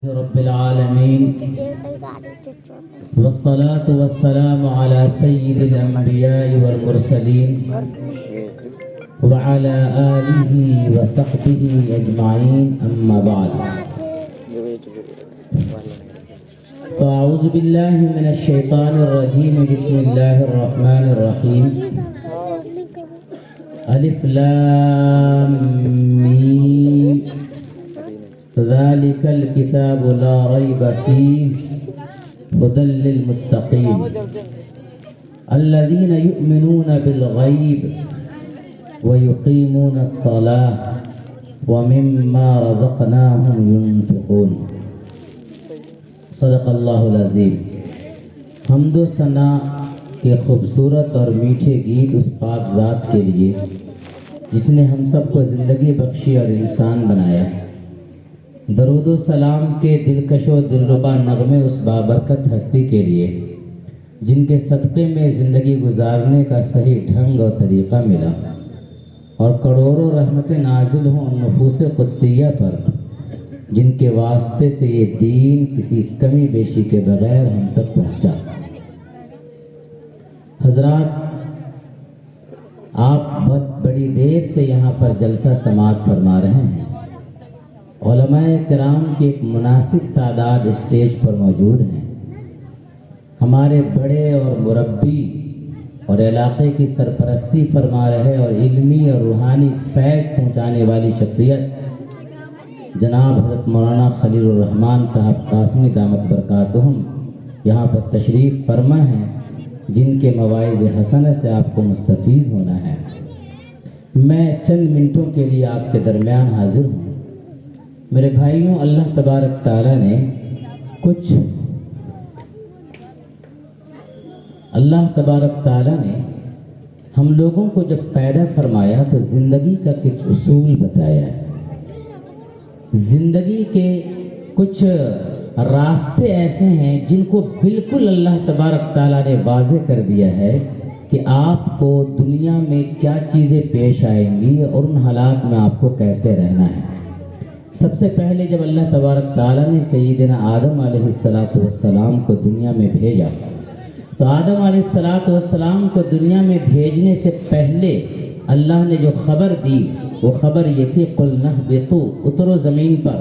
رب العالمين والصلاة والسلام على سيد الأنبياء والمرسلين وعلى آله وصحبه أجمعين أما بعد فأعوذ بالله من الشيطان الرجيم بسم الله الرحمن الرحيم ألف لام ميم ذلك الكتاب لا ريب فيه هدى للمتقين الذين يؤمنون بالغيب ويقيمون الصلاة ومما رزقناهم ينفقون صدق اللہ العظیم۔ حمد و ثنا کے خوبصورت اور میٹھے گیت اس پاک ذات کے لیے جس نے ہم سب کو زندگی بخشی اور انسان بنایا۔ درود و سلام کے دلکش و دلربا نغمے اس بابرکت ہستی کے لیے جن کے صدقے میں زندگی گزارنے کا صحیح ڈھنگ اور طریقہ ملا، اور کروڑوں رحمتیں نازل ہوں ان نفوس قدسیہ پر جن کے واسطے سے یہ دین کسی کمی بیشی کے بغیر ہم تک پہنچا۔ حضرات، آپ بہت بڑی دیر سے یہاں پر جلسہ سماعت فرما رہے ہیں۔ علماء کرام کی ایک مناسب تعداد اسٹیج پر موجود ہیں۔ ہمارے بڑے اور مربی اور علاقے کی سرپرستی فرما رہے اور علمی اور روحانی فیض پہنچانے والی شخصیت جناب حضرت مولانا خلیل الرحمن صاحب قاسمی دامت برکاتہم یہاں پر تشریف فرما ہیں، جن کے مواعظ حسنہ سے آپ کو مستفیض ہونا ہے۔ میں چند منٹوں کے لیے آپ کے درمیان حاضر ہوں۔ میرے بھائیوں، اللہ تبارک تعالیٰ نے ہم لوگوں کو جب پیدا فرمایا تو زندگی کا کچھ اصول بتایا ہے۔ زندگی کے کچھ راستے ایسے ہیں جن کو بالکل اللہ تبارک تعالیٰ نے واضح کر دیا ہے کہ آپ کو دنیا میں کیا چیزیں پیش آئیں گی اور ان حالات میں آپ کو کیسے رہنا ہے۔ سب سے پہلے جب اللہ تبارک تعالیٰ نے سیدنا آدم علیہ السلام کو دنیا میں بھیجا تو آدم علیہ السلام کو دنیا میں بھیجنے سے پہلے اللہ نے جو خبر دی وہ خبر یہ تھی قُلْ نَهْبِطُوا، اترو زمین پر،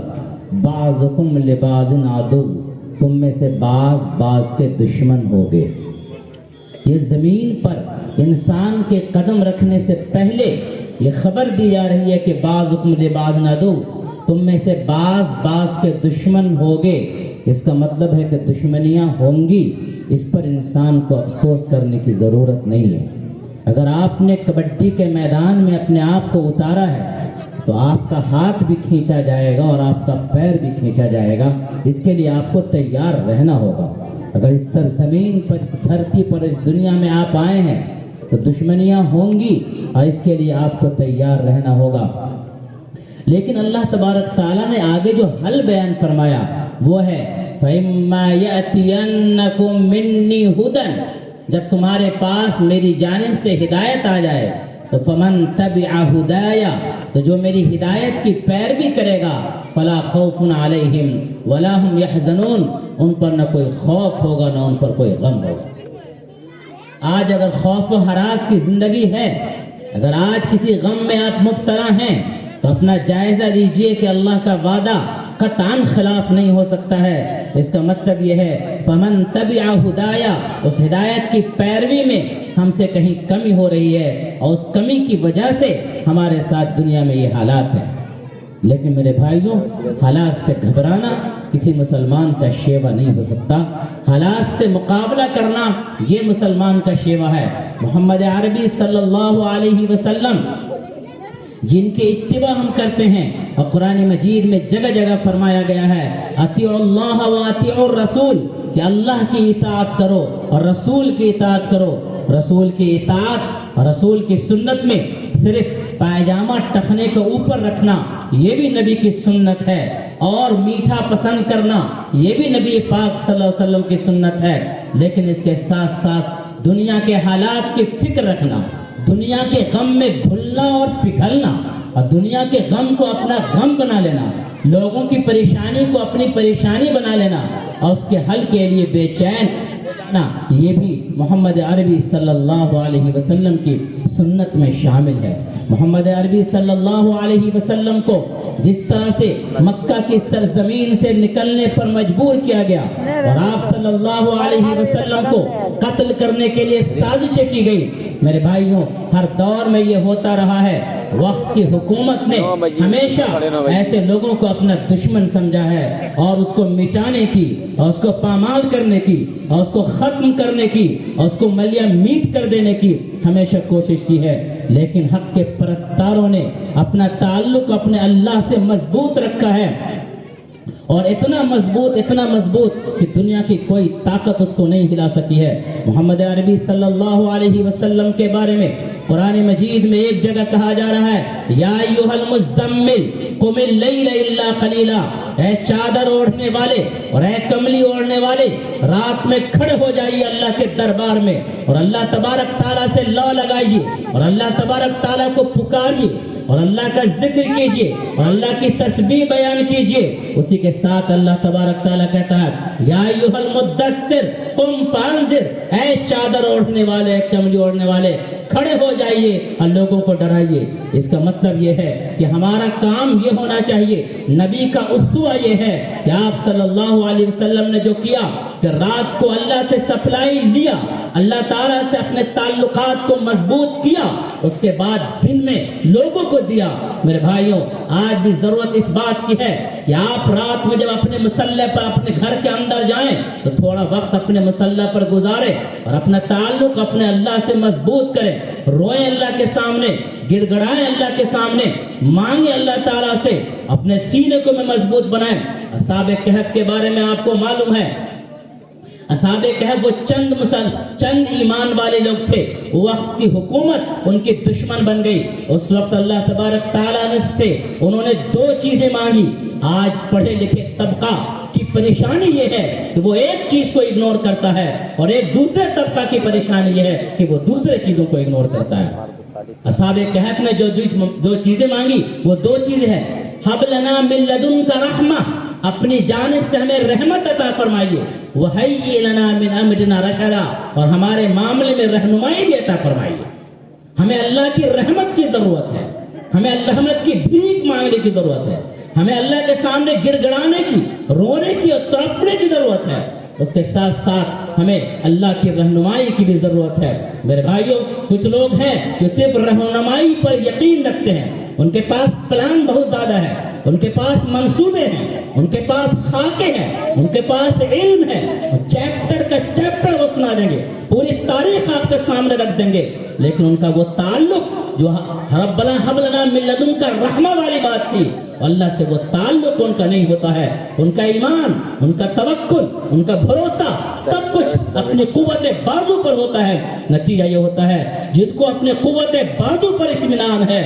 بَعْضُكُمْ لِبَعْضٍ عَدُوٌّ، تم میں سے بعض کے دشمن ہوگے۔ یہ زمین پر انسان کے قدم رکھنے سے پہلے یہ خبر دی جا رہی ہے کہ بَعْضُكُمْ لِبَعْضٍ عَدُوٌّ، تم میں سے بعض کے دشمن ہوگے۔ اس کا مطلب ہے کہ دشمنیاں ہوں گی، اس پر انسان کو افسوس کرنے کی ضرورت نہیں ہے۔ اگر آپ نے کبڈی کے میدان میں اپنے آپ کو اتارا ہے تو آپ کا ہاتھ بھی کھینچا جائے گا اور آپ کا پیر بھی کھینچا جائے گا، اس کے لیے آپ کو تیار رہنا ہوگا۔ اگر اس سرزمین پر، اس دھرتی پر، اس دنیا میں آپ آئے ہیں تو دشمنیاں ہوں گی اور اس کے لیے آپ کو تیار رہنا ہوگا۔ لیکن اللہ تبارک تعالیٰ نے آگے جو حل بیان فرمایا وہ ہے فَإِمَّا يَأْتِيَنَّكُم مِّنِّي هُدًى، جب تمہارے پاس میری جانب سے ہدایت آ جائے تو فَمَن تَبِعَ هُدَايَ، تو جو میری ہدایت کی پیروی کرے گا فَلَا خَوْفٌ عَلَيْهِمْ وَلَا هُمْ يَحْزَنُونَ، ان پر نہ کوئی خوف ہوگا نہ ان پر کوئی غم ہوگا۔ آج اگر خوف و ہراس کی زندگی ہے، اگر آج کسی غم میں آپ مبتلا ہیں تو اپنا جائزہ لیجئے کہ اللہ کا وعدہ قطعاً خلاف نہیں ہو سکتا ہے۔ اس کا مطلب یہ ہے فَمَن تَبِعَ هُدَايَ، اس ہدایت کی پیروی میں ہم سے کہیں کمی ہو رہی ہے اور اس کمی کی وجہ سے ہمارے ساتھ دنیا میں یہ حالات ہیں۔ لیکن میرے بھائیوں، حالات سے گھبرانا کسی مسلمان کا شیوہ نہیں ہو سکتا۔ حالات سے مقابلہ کرنا یہ مسلمان کا شیوہ ہے۔ محمد عربی صلی اللہ علیہ وسلم جن کے اتباع ہم کرتے ہیں، اور قرآن مجید میں جگہ جگہ فرمایا گیا ہے اطیعوا اللہ و اطیعوا الرسول، کہ اللہ کی اطاعت کرو اور رسول کی اطاعت کرو۔ رسول کی اطاعت اور رسول کی سنت میں صرف پائجامہ ٹخنے کے اوپر رکھنا یہ بھی نبی کی سنت ہے، اور میٹھا پسند کرنا یہ بھی نبی پاک صلی اللہ علیہ وسلم کی سنت ہے۔ لیکن اس کے ساتھ ساتھ دنیا کے حالات کی فکر رکھنا، دنیا کے غم میں گھلنا اور پگھلنا، اور دنیا کے غم کو اپنا غم بنا لینا، لوگوں کی پریشانی کو اپنی پریشانی بنا لینا اور اس کے حل کے لیے بے چین نا، یہ بھی محمد عربی صلی اللہ علیہ وسلم کی سنت میں شامل ہے۔ محمد عربی صلی اللہ علیہ وسلم کو جس طرح سے مکہ کی سرزمین سے نکلنے پر مجبور کیا گیا اور آپ صلی اللہ علیہ وسلم کو قتل کرنے کے لیے سازشیں کی گئی، میرے بھائیوں ہر دور میں یہ ہوتا رہا ہے۔ وقت کی حکومت نے ہمیشہ ایسے لوگوں کو اپنا دشمن سمجھا ہے اور اس کو مٹانے کی اور اس کو پامال کرنے کی اور اس کو ختم کرنے کی اور اس کو ملیا میٹ کر دینے کی ہمیشہ کوشش کی ہے، لیکن حق کے پرستاروں نے اپنا تعلق اپنے اللہ سے مضبوط رکھا ہے، اور اتنا مضبوط کہ دنیا کی کوئی طاقت اس کو نہیں ہلا سکی ہے۔ محمد عربی صلی اللہ علیہ وسلم کے بارے میں قرآن مجید میں ایک جگہ کہا جا رہا ہے، یا ایھا المزمل قم اللیل الا قلیلا، اے چادر اوڑھنے والے اور اے کملی اوڑھنے والے، رات میں کھڑے ہو جائیے اللہ کے دربار میں اور اللہ تبارک تعالیٰ سے لا لگائیے اور اللہ تبارک تعالیٰ کو پکاریے اور اللہ کا ذکر کیجئے اور اللہ کی تسبیح بیان کیجئے۔ اسی کے ساتھ اللہ تبارک تعالیٰ کہتا ہے، یا ایھا المدثر قم فانذر، اے چادر اوڑھنے والے، اے کملی اوڑھنے والے، کھڑے ہو جائیے اور لوگوں کو ڈرائیے۔ اس کا مطلب یہ ہے کہ ہمارا کام یہ ہونا چاہیے، نبی کا اسوہ یہ ہے کہ آپ صلی اللہ علیہ وسلم نے جو کیا کہ رات کو اللہ سے سپلائی لیا، اللہ تعالیٰ سے اپنے تعلقات کو مضبوط کیا، اس کے بعد دن میں لوگوں کو دیا۔ میرے بھائیوں آج بھی ضرورت اس بات کی ہے کہ آپ رات میں جب اپنے مصلح پر اپنے گھر کے اندر جائیں تو تھوڑا وقت اپنے مصلح پر گزاریں اور اپنا تعلق اپنے اللہ سے مضبوط کریں، روئیں اللہ کے سامنے، گڑ گڑائیں اللہ کے سامنے، مانگیں اللہ تعالیٰ سے، اپنے سینے کو میں مضبوط بنائیں۔ اصحاب کہف کے بارے میں آپ کو معلوم ہے، اصحاب کہف وہ چند ایمان والے لوگ تھے، وقت کی حکومت ان کی دشمن بن گئی۔ اس وقت اللہ تبارک تعالیٰ نے سے انہوں نے دو چیزیں مانگی۔ آج پڑھے لکھے طبقہ کی پریشانی یہ ہے کہ وہ ایک چیز کو اگنور کرتا ہے اور ایک دوسرے طبقہ کی پریشانی یہ ہے کہ وہ دوسرے چیزوں کو اگنور کرتا ہے۔ اصحاب کہف نے جو چیزیں مانگی وہ دو چیزیں ہیں، حب لنا من لدنک رحمہ، اپنی جانب سے ہمیں رحمت عطا فرمائیے، وہیئ لنا من امرنا رشدا، اور ہمارے معاملے میں رہنمائی بھی عطا فرمائیے۔ ہمیں اللہ کی رحمت کی ضرورت ہے، ہمیں رحمت کی بھیک مانگنے کی ضرورت ہے، ہمیں اللہ کے سامنے گڑ گڑانے کی، رونے کی اور تڑپنے کی ضرورت ہے۔ اس کے ساتھ ساتھ ہمیں اللہ کی رہنمائی کی بھی ضرورت ہے۔ میرے بھائیوں کچھ لوگ ہیں جو صرف رہنمائی پر یقین رکھتے ہیں، ان کے پاس پلان بہت زیادہ ہے، ان کے پاس منصوبے ہیں، ان کے پاس خاکے ہیں، ان کے پاس علم ہے، چیپٹر کا چیپٹر وہ سنا دیں گے، پوری تاریخ آپ کے سامنے رکھ دیں گے، لیکن ان کا وہ تعلق جو ربنا حب لنا من لدنک رحمہ والی بات تھی، اللہ سے وہ تعلق ان کا نہیں ہوتا ہے۔ ان کا ایمان، ان کا توکل، ان کا بھروسہ سب کچھ اپنی قوت بازو پر ہوتا ہے۔ نتیجہ یہ ہوتا ہے جن کو اپنے قوت بازو پر اطمینان ہے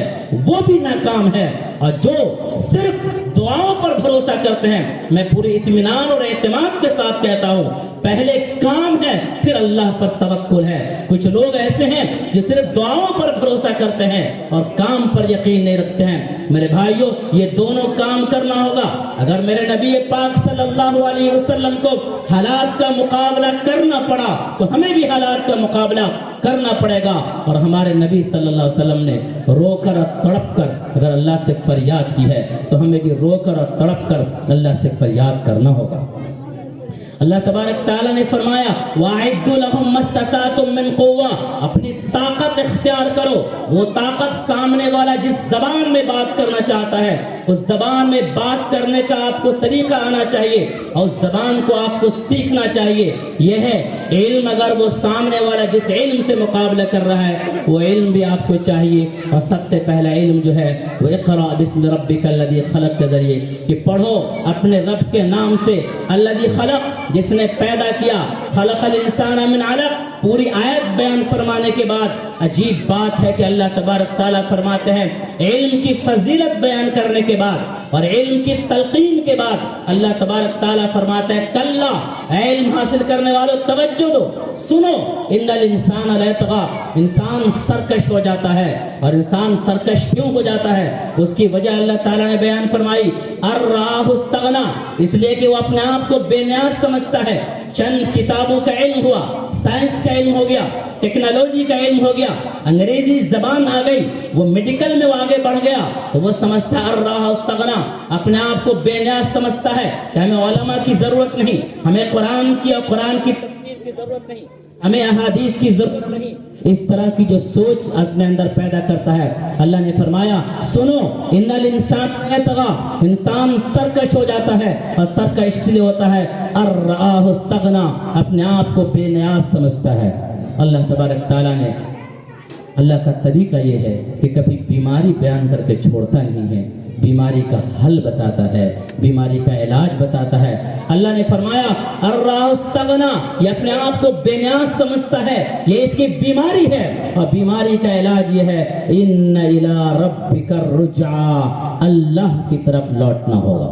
وہ بھی ناکام ہے، اور جو صرف دعاؤں پر بھروسہ کرتے ہیں، میں پورے اطمینان اور اعتماد کے ساتھ کہتا ہوں پہلے کام ہے پھر اللہ پر توکل ہے۔ کچھ لوگ ایسے ہیں جو صرف دعاؤں پر بھروسہ کرتے ہیں اور کام پر یقین نہیں رکھتے ہیں۔ میرے بھائیوں یہ دونوں کام کرنا ہوگا۔ اگر میرے نبی پاک صلی اللہ علیہ وسلم کو حالات کا مقابلہ کرنا پڑا تو ہمیں بھی حالات کا مقابلہ کرنا پڑے گا، اور ہمارے نبی صلی اللہ علیہ وسلم نے رو کر اور تڑپ کر اگر اللہ سے فریاد کی ہے تو ہمیں بھی رو کر اور تڑپ کر اللہ سے فریاد کرنا ہوگا۔ اللہ تبارک تعالیٰ نے فرمایا وَأَعِدُّوا لَهُم مَّا اسْتَطَعْتُم مِّن قُوَّةٍ، اپنی طاقت اختیار کرو۔ وہ طاقت سامنے والا جس زبان میں بات کرنا چاہتا ہے اس زبان میں بات کرنے کا آپ کو سلیقہ آنا چاہیے اور اس زبان کو آپ کو سیکھنا چاہیے۔ یہ ہے علم، اگر وہ سامنے والا جس علم سے مقابلہ کر رہا ہے وہ علم بھی آپ کو چاہیے، اور سب سے پہلا علم جو ہے وہ اقرأ بسم ربک الذی خلق کے ذریعے کہ پڑھو اپنے رب کے نام سے، الذی خلق جس نے پیدا کیا، خلق الانسان من علق۔ پوری آیت بیان فرمانے کے بعد عجیب بات ہے کہ اللہ تبارک تعالیٰ فرماتے ہیں علم کی فضیلت بیان کرنے کے بعد اور علم کی تلقین کے بعد اللہ تبارک تعالیٰ فرماتا ہے کلا، اے علم حاصل کرنے والوں توجہ دو، سنو، ان الانسان لیطغی، انسان سرکش ہو جاتا ہے۔ اور انسان سرکش کیوں ہو جاتا ہے؟ اس کی وجہ اللہ تعالیٰ نے بیان فرمائی، ارآہ استغنی، اس لیے کہ وہ اپنے آپ کو بے نیاز سمجھتا ہے۔ چند کتابوں کا علم ہوا، سائنس کا علم ہو گیا، ٹیکنالوجی کا علم ہو گیا، انگریزی زبان آ گئی، وہ میڈیکل میں وہ آگے بڑھ گیا، تو وہ سمجھتا ہے ارآہ استغنی، اپنے آپ کو بے نیاز سمجھتا ہے کہ ہمیں علماء کی ضرورت نہیں، ہمیں قرآن کی اور قرآن کی تفسیر کی ضرورت نہیں، ہمیں احادیث کی ضرورت نہیں۔ اس طرح کی جو سوچ اپنے اندر پیدا کرتا ہے، اللہ نے فرمایا سنو، ان الانسان لیطغی، انسان سرکش ہو جاتا ہے، اور سرکش اس لیے ہوتا ہے ارآہ استغنی، اپنے آپ کو بے نیاز سمجھتا ہے۔ اللہ تبارک تعالیٰ نے، اللہ کا طریقہ یہ ہے کہ کبھی بیماری بیان کر کے چھوڑتا نہیں ہے، بیماری کا حل بتاتا ہے، بیماری کا علاج بتاتا ہے۔ اللہ نے فرمایا ارآہ استغنی، یہ اپنے آپ کو بے نیاز سمجھتا ہے، یہ اس کی بیماری ہے، اور بیماری کا علاج یہ ہے ان الی ربک الرجعی، اللہ کی طرف لوٹنا ہوگا۔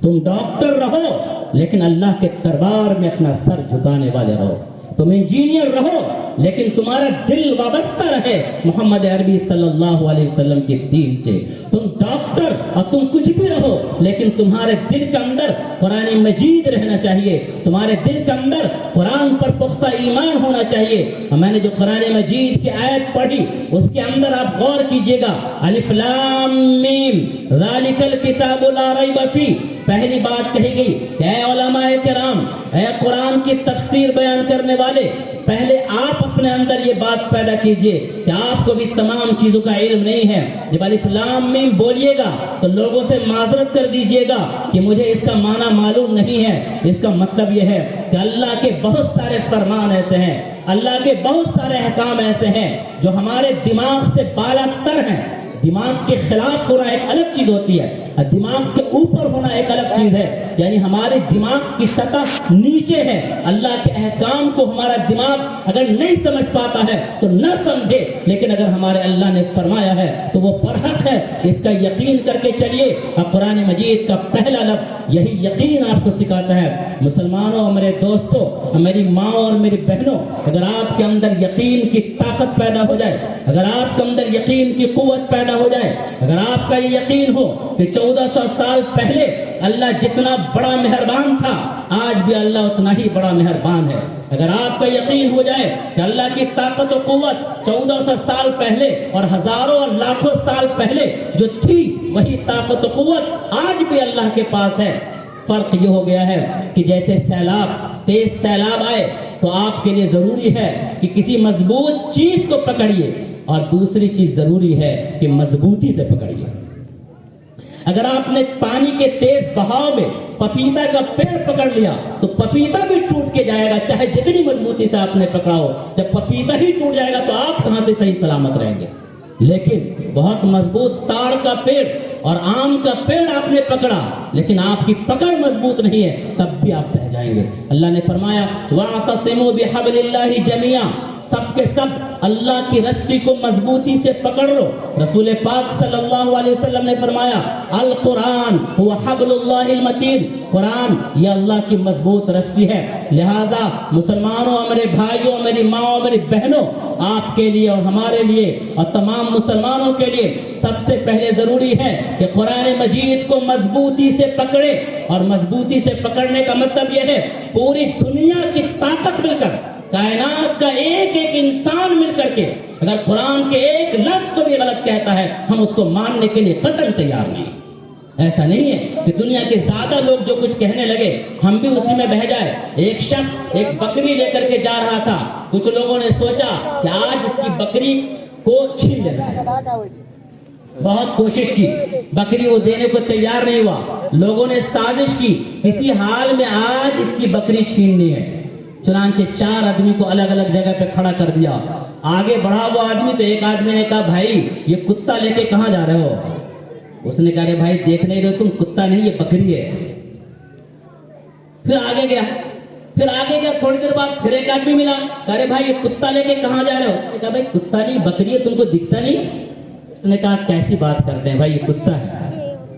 تم ڈاکٹر رہو لیکن اللہ کے دربار میں اپنا سر جھکانے والے رہو، تم انجینئر رہو لیکن تمہارا دل وابستہ رہے محمد عربی صلی اللہ علیہ وسلم کے دین سے۔ تم ڈاکٹر اور تم کچھ بھی رہو لیکن تمہارے دل کے اندر قرآن مجید رہنا چاہیے، تمہارے دل کے اندر قرآن پر پختہ ایمان ہونا چاہیے۔ اور میں نے جو قرآن مجید کی آیت پڑھی اس کے اندر آپ غور کیجئے گا، الف لام میم ذالک الکتاب لا ریب فیہ، پہلی بات کہی گئی کہ اے علماء کرام، اے قرآن کی تفسیر بیان کرنے والے، پہلے آپ اپنے اندر یہ بات پیدا کیجئے کہ آپ کو بھی تمام چیزوں کا علم نہیں ہے۔ جب الف لام میم بولیے گا تو لوگوں سے معذرت کر دیجئے گا کہ مجھے اس کا معنی معلوم نہیں ہے۔ اس کا مطلب یہ ہے کہ اللہ کے بہت سارے فرمان ایسے ہیں، اللہ کے بہت سارے احکام ایسے ہیں جو ہمارے دماغ سے بالا تر ہیں۔ دماغ کے خلاف ہونا ایک الگ چیز ہوتی ہے، دماغ کے اوپر ہونا ایک الگ چیز ہے، یعنی ہمارے دماغ کی سطح نیچے ہے۔ اللہ کے احکام کو ہمارا دماغ اگر نہیں سمجھ پاتا ہے تو نہ سمجھے، لیکن اگر ہمارے اللہ نے فرمایا ہے تو وہ برحق ہے، اس کا یقین کر کے چلیے۔ اور قرآن مجید کا پہلا لفظ یہی یقین آپ کو سکھاتا ہے۔ مسلمانوں اور میرے دوستوں، میری ماں اور میری بہنوں، اگر آپ کے اندر یقین کی طاقت پیدا ہو جائے، اگر آپ کے اندر یقین کی قوت پیدا ہو جائے، اگر آپ کا یہ یقین ہو کہ 1400 سال پہلے اللہ جتنا بڑا مہربان تھا آج بھی اللہ اتنا ہی بڑا مہربان ہے، اگر آپ کا یقین ہو جائے کہ اللہ کی طاقت و قوت 1400 سال پہلے اور ہزاروں اور لاکھوں سال پہلے جو تھی وہی طاقت و قوت آج بھی اللہ کے پاس ہے۔ فرق یہ ہو گیا ہے کہ جیسے سیلاب، تیز سیلاب آئے تو آپ کے لیے ضروری ہے کہ کسی مضبوط چیز کو پکڑیے، اور دوسری چیز ضروری ہے کہ مضبوطی سے پکڑیے۔ اگر آپ نے پانی کے تیز بہاؤ میں پپیتا کا پیڑ پکڑ لیا تو پپیتا بھی ٹوٹ کے جائے گا، چاہے جتنی مضبوطی سے آپ نے پکڑا ہو۔ جب پپیتا ہی ٹوٹ جائے گا تو آپ کہاں سے صحیح سلامت رہیں گے؟ لیکن بہت مضبوط تاڑ کا پیڑ اور آم کا پیڑ آپ نے پکڑا لیکن آپ کی پکڑ مضبوط نہیں ہے، تب بھی آپ بہہ جائیں گے۔ اللہ نے فرمایا وَاعْتَصِمُوا بِحَبْلِ اللَّهِ جَمِيعًا، سب کے سب اللہ کی رسی کو مضبوطی سے پکڑ لو۔ رسول پاک صلی اللہ علیہ وسلم نے فرمایا القرآن هو حبل اللہ المتین، قرآن یہ اللہ کی مضبوط رسی ہے۔ لہذا مسلمانوں، میرے بھائیوں، میری ماں، میری بہنوں، آپ کے لیے اور ہمارے لیے اور تمام مسلمانوں کے لیے سب سے پہلے ضروری ہے کہ قرآن مجید کو مضبوطی سے پکڑے، اور مضبوطی سے پکڑنے کا مطلب یہ ہے پوری دنیا کی طاقت مل کر، کائنات کا ایک ایک انسان مل کر کے اگر قرآن کے ایک لفظ کو بھی غلط کہتا ہے ہم اس کو ماننے کے لیے قطعاً تیار نہیں۔ ایسا نہیں ہے کہ دنیا کے زیادہ لوگ جو کچھ کہنے لگے ہم بھی اسی میں بہہ جائے۔ ایک شخص ایک بکری لے کر کے جا رہا تھا، کچھ لوگوں نے سوچا کہ آج اس کی بکری کو چھین لینا ہے، بہت کوشش کی، بکری وہ دینے کو تیار نہیں ہوا۔ لوگوں نے سازش کی کسی حال میں آج اس کی بکری چھیننی ہے، چنانچہ 4 آدمی کو الگ الگ جگہ پہ کھڑا کر دیا۔ آگے بڑھا وہ آدمی تو ایک آدمی نے کہا بھائی یہ کتا لے کے کہاں جا رہے ہو؟ اس نے کہا بھائی دیکھ نہیں رہے تم، کتا نہیں یہ بکری ہے۔ پھر آگے گیا تھوڑی دیر بعد پھر ایک آدمی ملا، کہا بھائی یہ کتا لے کے کہاں جا رہے ہو؟ اس نے کہا بھائی کتا نہیں بکری ہے، تم کو دکھتا نہیں؟ اس نے کہا کیسی بات کرتے ہیں بھائی یہ کتا ہے۔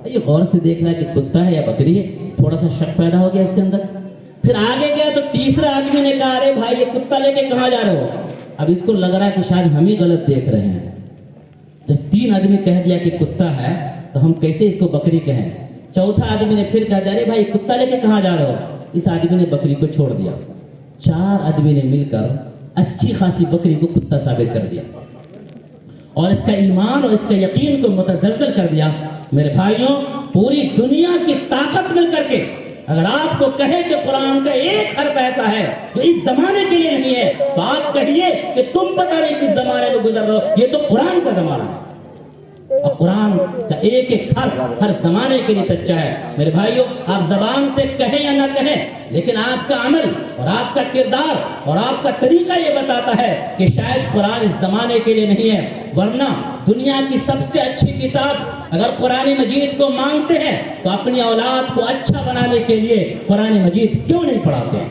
یہ غور سے دیکھ رہا ہے کہ کتا ہے یا بکری ہے، تھوڑا سا شک پیدا ہو گیا اس کے اندر. پھر آگے گیا تو تیسرا آدمی نے کہا ارے بھائی یہ کتا لے کے کہاں جا رہے ہو؟ اب اس کو لگ رہا ہے کہ شاید ہم ہی غلط دیکھ رہے ہیں. جب 3 آدمی کہہ دیا کہ کتا ہے تو ہم کیسے اس کو بکری کہیں؟ چوتھا آدمی نے پھر کہا ارے بھائی کتا لے کے کہاں جا رہے ہو؟ اس آدمی نے بکری کو چھوڑ دیا. 4 آدمی نے مل کر اچھی خاصی بکری کو کتا ثابت کر دیا اور اس کا ایمان اور اس کا یقین کو متزلزل کر دیا. میرے بھائیوں، پوری دنیا کی طاقت مل کر کے اگر آپ کو کہے کہ قرآن کا 1 حرف ایسا ہے جو اس زمانے کے لیے نہیں ہے تو آپ کہیے کہ تم پتہ نہیں کس زمانے میں گزر رہے ہو، یہ تو قرآن کا زمانہ ہے. اور قرآن کا 1 حرف ہر زمانے کے لیے سچا ہے. میرے بھائیوں، آپ زبان سے کہیں یا نہ کہیں لیکن آپ کا عمل اور آپ کا کردار اور آپ کا طریقہ یہ بتاتا ہے کہ شاید قرآن اس زمانے کے لیے نہیں ہے. ورنہ دنیا کی سب سے اچھی کتاب اگر قرآن مجید کو مانگتے ہیں تو اپنی اولاد کو اچھا بنانے کے لیے قرآن مجید کیوں نہیں پڑھاتے ہیں؟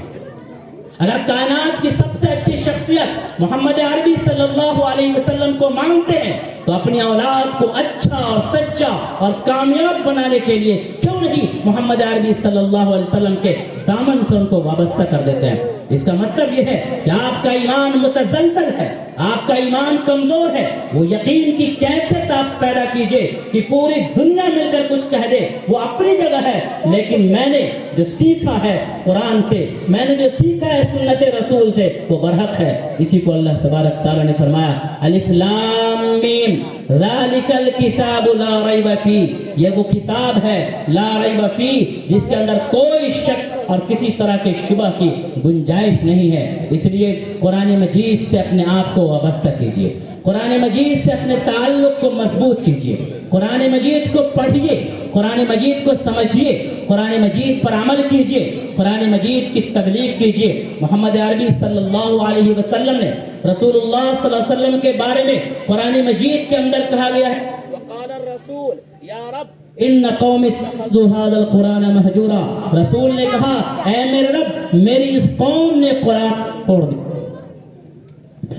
اگر کائنات کی سب سے اچھی شخصیت محمد عربی صلی اللہ علیہ وسلم کو مانگتے ہیں تو اپنی اولاد کو اچھا اور سچا اور کامیاب بنانے کے لیے کیوں نہیں محمد عربی صلی اللہ علیہ وسلم کے دامن سے ان کو وابستہ کر دیتے ہیں؟ اس کا مطلب یہ ہے کہ آپ کا ایمان متزلزل ہے، آپ کا ایمان کمزور ہے. وہ یقین کی کیفیت آپ پیدا کیجئے کہ پوری دنیا مل کر کچھ کہہ دے وہ اپنی جگہ ہے، لیکن میں نے جو سیکھا ہے قرآن سے، میں نے جو سیکھا ہے سنت رسول سے، وہ برحق ہے. اسی کو اللہ تبارک تعالیٰ نے فرمایا الف لام میم ذالک الکتاب لا ریب فیہ، یہ وہ کتاب ہے لا ریب فیہ جس کے اندر کوئی شک اور کسی طرح کے شبہ کی گنجائش نہیں ہے. اس لیے قرآن مجید سے اپنے آپ کو وابستہ کیجئے، قرآن مجید سے اپنے تعلق کو مضبوط کیجئے، قرآن مجید کو پڑھیے، قرآن مجید کو سمجھیے، قرآن مجید پر عمل کیجئے، قرآن مجید کی تبلیغ کیجئے. محمد عربی صلی اللہ علیہ وسلم نے رسول اللہ صلی اللہ علیہ وسلم کے بارے میں قرآن مجید کے اندر کہا گیا ہے وقال الرسول یا رب ان قوم اتخذوا هذا القرآن مہجورا. رسول نے کہا اے میرے رب میری اس قوم نے قرآن چھوڑ دیا.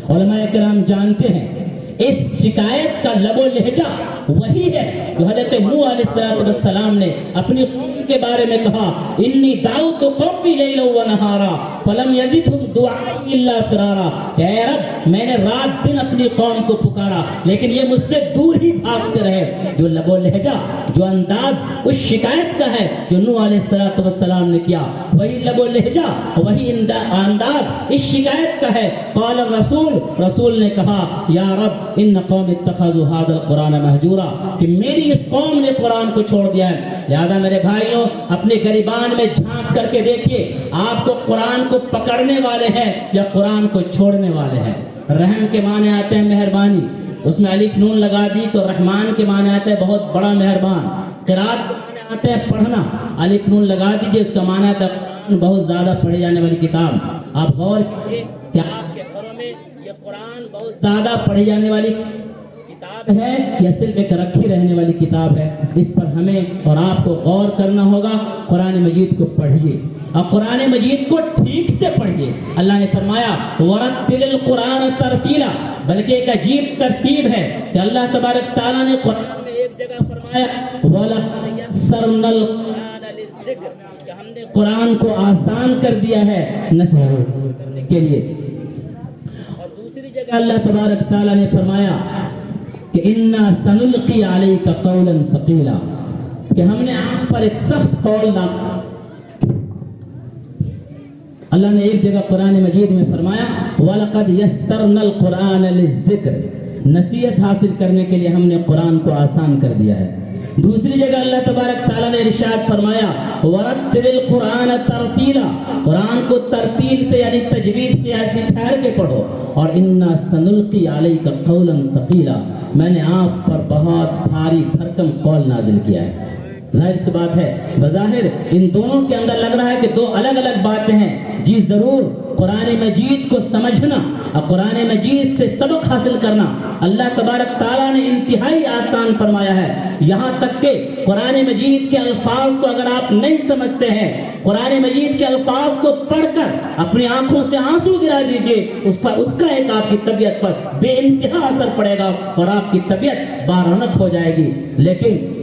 علماء کرام جانتے ہیں اس شکایت کا لب و لہجہ وہی ہے جو حضرت نوح علیہ السلام نے اپنی قوم کے بارے میں کہا انی دعوت قومی لیلا و نہارا فلم یزدہم دعائی الا فرارا. کہ اے رب میں نے رات دن اپنی قوم کو پکارا لیکن یہ مجھ سے دور ہی بھاگتے رہے. جو لب و لہجہ، جو انداز اس شکایت کا ہے جو نوح علیہ السلام نے کیا، وہی لب و لہجہ وہی انداز اس شکایت کا ہے. قال الرسول، رسول نے کہا یا رب ان قوم اتخذوا هذا القرآن مہجورا، کہ میری اس قوم نے قرآن کو چھوڑ دیا ہے. لہذا میرے بھائیوں اپنے گریبان میں جھانک کر کے دیکھیے آپ کو قرآن کو پکڑنے والے ہیں یا قرآن کو چھوڑنے والے ہیں. رحم کے معنی آتے ہیں مہربانی، اس میں الف نون لگا دی تو رحمان کے معنی آتے ہیں بہت بڑا مہربان. قرات کے معنی آتے ہیں پڑھنا، الف نون لگا دیجئے اس کا معنی آتا ہے قرآن بہت زیادہ پڑھی جانے والی کتاب. آپ غور کیجئے کہ آپ کے گھروں میں یہ قرآن بہت زیادہ پڑھی جانے والی کتاب ہے یا صرف ایک رکھی رہنے والی کتاب ہے؟ اس پر ہمیں اور آپ کو غور کرنا ہوگا. قرآن مجید کو پڑھیے اور قرآن مجید کو ٹھیک سے پڑھیے. اللہ نے فرمایا وَرَتِّلِ الْقُرْآنَ تَرْتِيلًا، بلکہ ایک عجیب ترتیب ہے کہ اللہ تبارک تعالیٰ نے قرآن میں ایک جگہ فرمایا وَلَقَدْ يَسَّرْنَا الْقُرْآنَ لِلذِّكْرِ، کہ ہم نے قرآن کو آسان کر دیا ہے نصیحت کرنے کے لیے. اور دوسری جگہ اللہ تبارک تعالیٰ نے فرمایا کہ اِنَّا سَنُلْقِي عَلَيْكَ قَوْلًا ثَقِيلًا، کہ ہم نے آپ پر ایک سخت قول نازل. اللہ نے ایک جگہ قرآن مجید میں فرمایا وَلَقَدْ يَسَّرْنَا الْقُرْآنَ لِلذِّكْرِ، نصیحت حاصل کرنے کے لیے ہم نے قرآن کو آسان کر دیا ہے. دوسری جگہ اللہ تبارک تعالیٰ نے ارشاد فرمایا وَرَتِّلِ الْقُرْآنَ تَرْتِيلًا، قرآن کو ترتیب سے یعنی تجوید سے یعنی ٹھہر کے پڑھو. اور اِنَّا سَنُلْقِي عَلَيْكَ قَوْلًا ثَقِيلًا، میں نے آپ پر بہت بھاری بھرکم قول نازل کیا ہے. ظاہر سی بات ہے بظاہر ان دونوں کے اندر لگ رہا ہے کہ دو الگ الگ باتیں ہیں. جی ضرور قرآن مجید کو سمجھنا اور قرآن مجید سے سبق حاصل کرنا اللہ تبارک تعالیٰ نے انتہائی آسان فرمایا ہے. یہاں تک کہ قرآن مجید کے الفاظ کو اگر آپ نہیں سمجھتے ہیں، قرآن مجید کے الفاظ کو پڑھ کر اپنی آنکھوں سے آنسو گرا دیجئے، اس کا ایک آپ کی طبیعت پر بے انتہا اثر پڑے گا اور آپ کی طبیعت بارونق ہو جائے گی. لیکن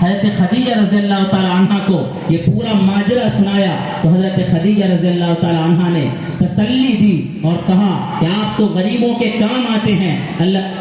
حضرت خدیجہ رضی اللہ تعالی عنہ کو یہ پورا ماجرا سنایا تو حضرت خدیجہ رضی اللہ تعالی عنہ نے تسلی دی اور کہا کہ آپ تو غریبوں کے کام آتے ہیں, اللہ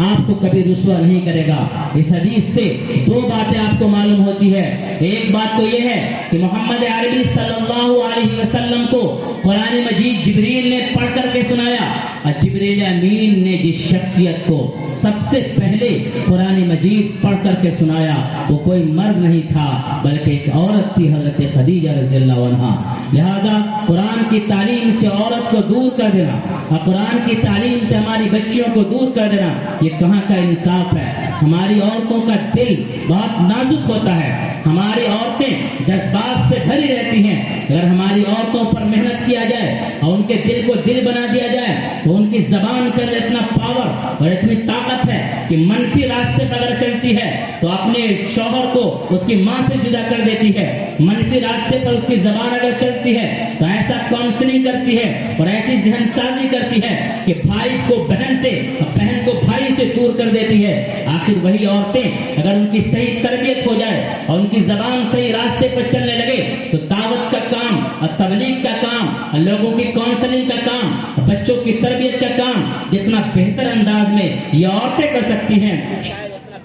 آپ کو کبھی رسوا نہیں کرے گا. اس حدیث سے دو باتیں آپ کو معلوم ہوتی ہے. ایک بات تو یہ ہے کہ محمد عربی صلی اللہ علیہ وسلم کو قرآن مجید جبریل نے پڑھ کر کے سنایا, اور جبریل امین نے جس شخصیت کو سب سے پہلے قرآن مجید پڑھ کر کے سنایا وہ کوئی مرد نہیں تھا بلکہ ایک عورت تھی, حضرت خدیجہ رضی اللہ عنہ. لہذا قرآن کی تعلیم سے عورت کو دور کر دینا اور قرآن کی تعلیم سے ہماری بچیوں کو دور کر دینا, یہ کہاں کا انصاف ہے. ہماری عورتوں کا دل بہت نازک ہوتا ہے, ہماری عورتیں جذبات سے بھری رہتی ہیں. اگر ہماری عورتوں پر محنت کیا جائے اور ان کے دل کو دل بنا دیا جائے تو ان کی زبان کے اندر اتنا پاور اور اتنی طاقت ہے کہ منفی راستے پر اگر چلتی ہے تو اپنے شوہر کو اس کی ماں سے جدا کر دیتی ہے. منفی راستے پر اس کی زبان اگر چلتی ہے تو ایسا کاؤنسلنگ کرتی ہے اور ایسی ذہن سازی کرتی ہے کہ بھائی کو بہن سے اور بہن کو بھائی سے دور کر دیتی ہے. آخر وہی عورتیں اگر ان کی صحیح تربیت ہو جائے اور ان کی زبان صحیح راستے پر چلنے لگے تو دعوت کا کام اور تبلیغ کا کام اور لوگوں کی کاؤنسلنگ کا کام اور بچوں کی تربیت کا کام جتنا بہتر انداز میں یہ عورتیں کر سکتی ہیں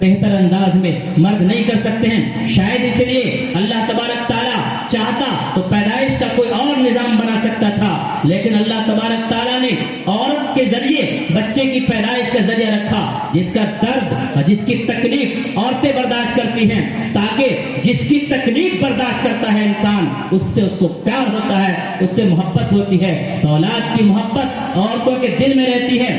بہتر انداز میں مرد نہیں کر سکتے ہیں. شاید اس لیے اللہ تبارک تعالیٰ چاہتا تو پیدائش کا کوئی اور نظام بنا سکتا تھا, لیکن اللہ تبارک تعالیٰ نے عورت کے ذریعے بچے کی پیدائش کا ذریعہ رکھا جس کا درد اور جس کی تکلیف عورتیں برداشت کرتی ہیں, تاکہ جس کی تکلیف برداشت کرتا ہے انسان اس سے اس کو پیار ہوتا ہے, اس سے محبت ہوتی ہے. تو اولاد کی محبت عورتوں کے دل میں رہتی ہے.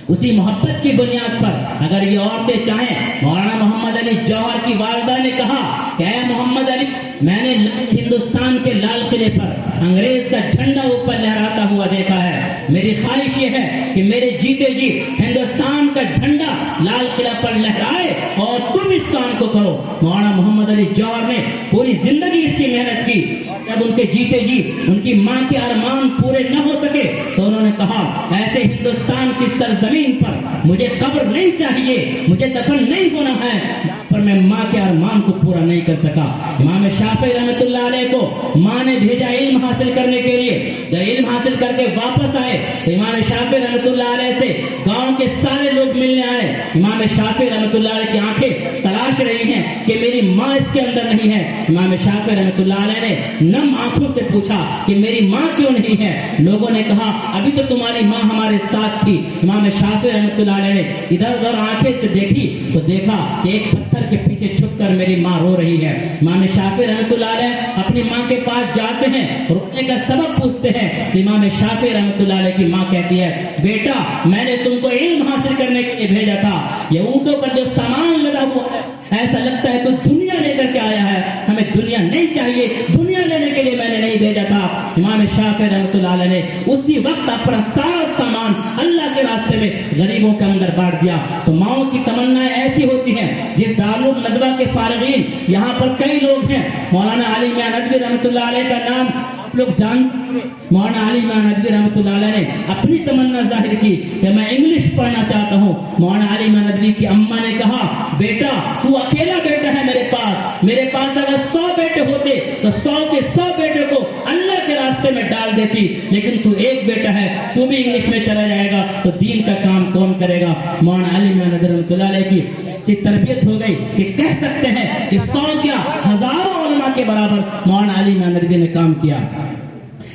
اسی محبت کی بنیاد پر اگر یہ عورتیں چاہیں, مولانا محمد علی جوہر کی والدہ نے کہا کہ اے محمد علی, میں نے ہندوستان کے لال قلعے پر انگریز کا جھنڈا اوپر لہراتا ہوا دیکھا ہے, میری خواہش یہ ہے کہ میرے جیتے جی ہندوستان کا جھنڈا لال قلعہ پر لہرائے اور تم اس کام کو کرو. مولانا محمد علی جوہر نے پوری زندگی اس کی محنت کی, جب ان کے جیتے جی ان کی ماں کے ارمان پورے نہ ہو سکے تو انہوں نے کہا ایسے ہندوستان کی سرزمین پر مجھے قبر نہیں چاہیے, مجھے دفن نہیں ہونا ہے پر میں ماں کے ارمان کو پورا نہیں کر سکا. امام شافعی رحمۃ اللہ علیہ کو ماں نے بھیجا علم حاصل کرنے کے لیے, جب علم حاصل کر کے واپس آئے تو امام شافعی رحمۃ اللہ علیہ سے گاؤں کے سارے لوگ ملنے آئے. امام شافعی رحمۃ اللہ علیہ کی آنکھیں تلاش رہی ہیں کہ میری ماں اس کے اندر نہیں ہے. امام شافعی رحمۃ اللہ علیہ نے نم آنکھوں سے پوچھا کہ میری ماں کیوں نہیں ہے. لوگوں نے کہا ابھی تو تمہاری ماں ہمارے ساتھ تھی. امام شافعی رحمۃ اللہ علیہ نے ادھر ادھر آنکھیں سے دیکھی تو دیکھا کہ ایک پتھر کے پیچھے چھپ کر میری ماں رو رہی ہے. امام شافعی رحمۃ اللہ علیہ اپنی ماں کے پاس جاتے ہیں, رونے کا سبب پوچھتے ہیں. امام شافعی رحمۃ اللہ علیہ کی ماں کہتی ہے بیٹا میں نے تم کو علم حاصل کرنے کے لیے بھیجا تھا, یہ اونٹوں پر جو سامان لدا ہوا ہے ایسا لگتا ہے تو دنیا لے کر کے آیا ہے, ہمیں دنیا نہیں چاہیے, دنیا لینے کے لیے میں نے نہیں بھیجا تھا. امام شافعی رحمۃ اللہ علیہ نے اسی وقت اپنا سارا سامان اللہ کے راستے میں غریبوں کے اندر بانٹ دیا. تو ماؤں کی تمنائیں ایسی ہوتی ہیں. جس دارالعلوم ندوہ کے فارغین یہاں پر کئی لوگ ہیں, مولانا علی میاں ندوی رحمۃ اللہ علیہ کا نام آپ لوگ جانتے ہیں. مولانا علی میاں ندوی رحمۃ اللہ علیہ نے اپنی تمنا ظاہر کی کہ میں انگلش پڑھنا چاہتا ہوں. مولانا علی میاں ندوی کی اماں نے کہا بیٹا تو اکیلا بیٹا ہے میرے پاس اگر 100 بیٹے ہوتے تو 100 کے 100 بیٹے کو اللہ کے راستے میں ڈال دیتی, لیکن تو ایک بیٹا ہے, تو بھی انگلش میں چلا جائے گا تو دین کا کام کون کرے گا. مولانا علی میاں ندوی رحمۃ اللہ علیہ کی ایسی تربیت ہو گئی کہ کہہ سکتے ہیں کہ 100 کیا ہزاروں علماء کے برابر مولانا علی میاں ندوی نے کام کیا.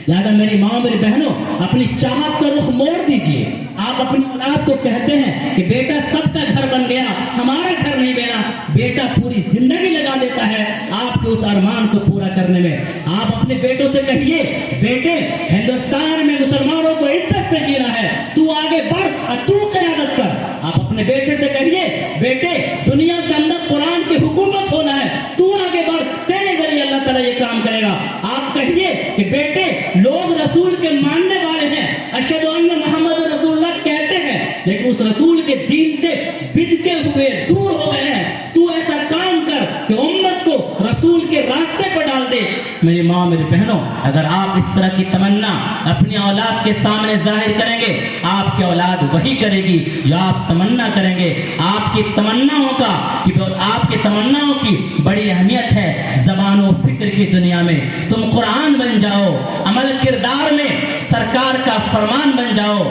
لہذا میری ماں میری بہنوں اپنی چاہت کا رخ موڑ دیجئے. آپ اپنی اولاد کو کہتے ہیں کہ بیٹا سب کا گھر بن گیا, ہمارا گھر نہیں بنا. بیٹا پوری زندگی لگا دیتا ہے آپ کے اس ارمان کو پورا کرنے میں. آپ اپنے بیٹوں سے کہیے بیٹے ہندوستان میں مسلمانوں کو عزت سے جینا ہے, تو آگے بڑھ اور تو قیادت کر. آپ اپنے بیٹے سے کہیے بیٹے دنیا کے اندر قرآن کی حکومت ہونا ہے, تو آگے بڑھ, تیرے ذریعے اللہ تعالیٰ یہ کام کرے گا. آپ کہیے کہ بیٹے لوگ رسول کے ماننے والے ہیں, اشہد ان محمد رسول اللہ کہتے ہیں, لیکن اس رسول کے دین سے بدکے ہوئے دور ہو گئے ہیں. تو ایسا کام کر کہ امت کو رسول کے راستے پر ڈال دے. میری ماں میری بہنوں، اگر آپ اس طرح کی تمنا اپنی اولاد کے سامنے ظاہر کریں گے، آپ کی اولاد وہی کرے گی جو آپ تمنا کریں گے۔ آپ کی تمناؤں کی بڑی اہمیت ہے زبان و فکر کی دنیا میں۔ تم قرآن بن جاؤ، عمل کردار میں سرکار کا فرمان بن جاؤ،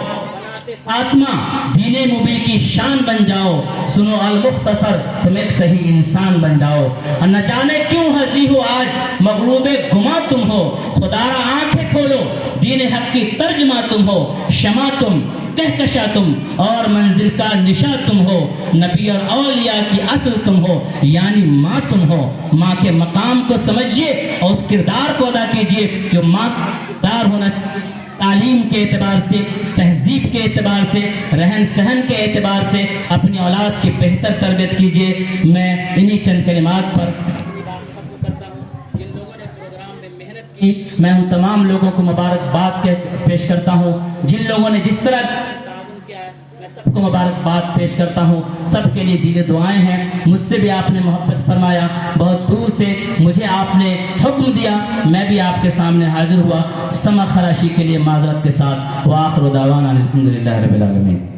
فاطمہ دین مبین کی شان بن جاؤ، سنو المختصر تم ایک صحیح انسان بن جاؤ۔ اور نہ جانے کیوں ہنسی ہو آج مغلوب گما تم ہو، خدا را آنکھیں کھولو دین حق کی ترجمہ تم ہو، شمع تم کہکشاں تم اور منزل کا نشاں تم ہو، نبی اور اولیاء کی اصل تم ہو، یعنی ماں تم ہو۔ ماں کے مقام کو سمجھیے اور اس کردار کو ادا کیجیے جو ماں کا کردار ہونا چاہیے۔ تعلیم کے اعتبار سے، تہذیب کے اعتبار سے، رہن سہن کے اعتبار سے اپنی اولاد کی بہتر تربیت کیجیے۔ میں انہی چند کلمات پر جن لوگوں نے پروگرام میں محنت کی، میں ان تمام لوگوں کو مبارکباد پیش کرتا ہوں۔ جن لوگوں نے جس طرح تعاون کیا ہے میں سب کو مبارکباد پیش کرتا ہوں۔ سب کے لیے دل دعائیں ہیں۔ مجھ سے بھی آپ نے محبت فرمایا، بہت دور سے مجھے آپ نے حکم دیا، میں بھی آپ کے سامنے حاضر ہوا۔ سمع خراشی کے لیے معذرت کے ساتھ، وآخر دعوانا الحمدللہ رب العالمین۔